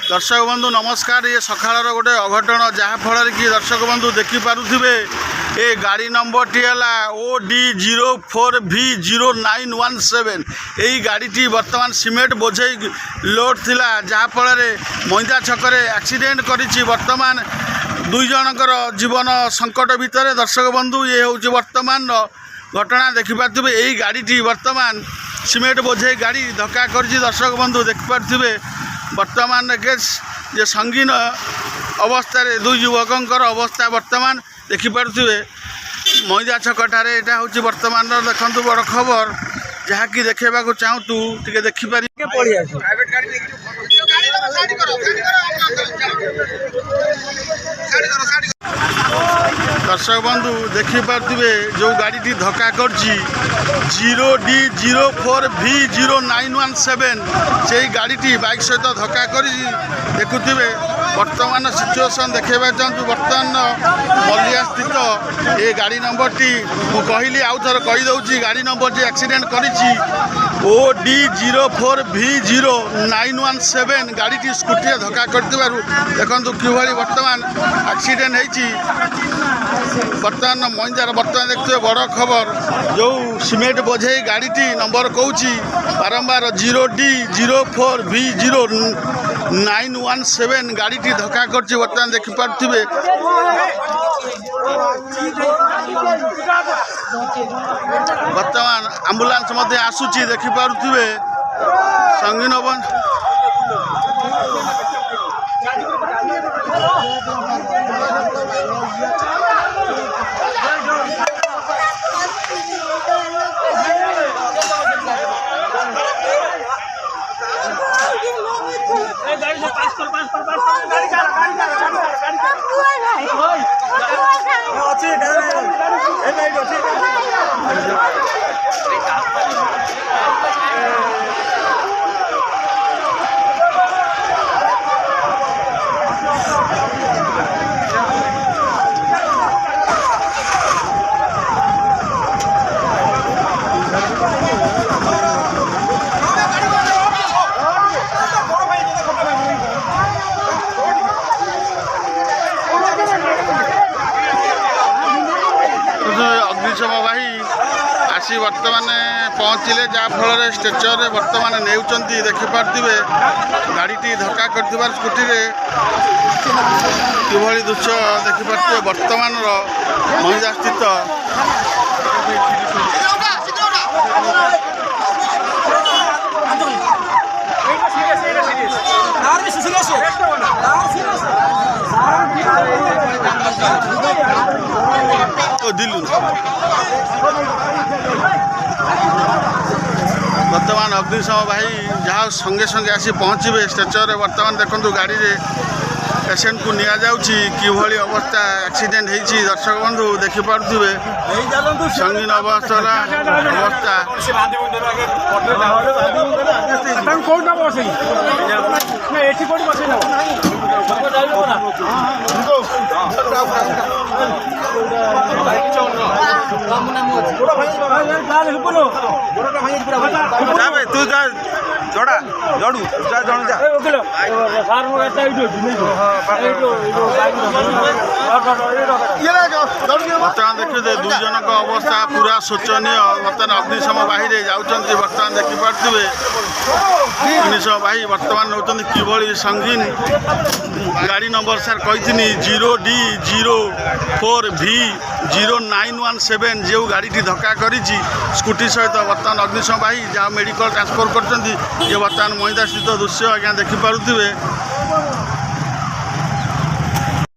दर्शक बंधु नमस्कार। ये सकाळर गोटे अघटन जहाँफल कि दर्शक बंधु देखिपे ये गाड़ी नंबर टी है OD04V0917। यही गाड़ी बर्तमान सीमेंट बोझे लोड थिला जहाँफल मैदा छकरे एक्सीडेंट करिछि। बर्तमान दुई जनकर जीवन संकट भितर दर्शक बंधु ये हूँ बर्तमान घटना देखिपे। यही गाड़ी बर्तमान सीमेंट बोझे गाड़ी धक्का कर दर्शक बंधु देखिपे। बर्तमान केस जे संगीन अवस्था दुई युवकर अवस्था बर्तमान देखिपे। मैदा छकठारे यहाँ हूँ बर्तमान देखु बड़ खबर जहाँकि देखा चाहूँ टे देखिपार। दर्शक बंधु देखिपे जो गाड़ी धक्का कर 0D04V0917 से गाड़ी बाइक सहित धक्का कर देखुवे। वर्तमान सिचुएसन देखा चाहूँ बर्तमान मलिया स्थित ये गाड़ी नंबर टी मुझे आउ थर कहीदे गाड़ी नंबर जी एक्सीडेंट करी OD04V0917 गाड़ी स्कूटी धक्का कर देखु कि बर्तमान एक्सीडेंट होती। बर्तमान मैदार बर्तमान देखते बड़ खबर जो सीमेंट बोझे गाड़ी नंबर कौन बारंबार 0D04V0917 गाड़ी धक्का कर बर्तमान देखिपे। बर्तमान आंबुलांस आसूची देखिपे संगीन अग्निशम भाई आसी बर्तमान पहुँचले जहाँफल स्ट्रेचर बर्तमान नेउचंती देखिपे। गाड़ी धक्का कर स्कूटी किभली दृश्य देखिपे। बर्तमान महिला स्थित बर्तमान अग्निशम भाई जहाँ संगे संगे आसी पहुँचे स्ट्रेचर बर्तमान देखो गाड़ी पेसेंट को निया जाउछि किभली अवस्था एक्सीडेंट होती। दर्शक बंधु देखिपे संगीन अवस्था तू जा जोड़ा जोड़ू जा जन जा बर्तमान देखिए दुई जन अवस्था पूरा शोचनीय। बर्तमान अग्निशम बाहिर जाऊँच बर्तमान देखिपे अग्निशम बाही बर्तमान नौ कि संगीन गाड़ी नंबर सार कही 0D04V0917 जो गाड़ी धक्का करी स्कूटी सहित बर्तमान अग्निशम बाही जहाँ मेडिकल ट्रांसफर कर बर्तमान मैदा स्थित दृश्य आज्ञा देखिपे।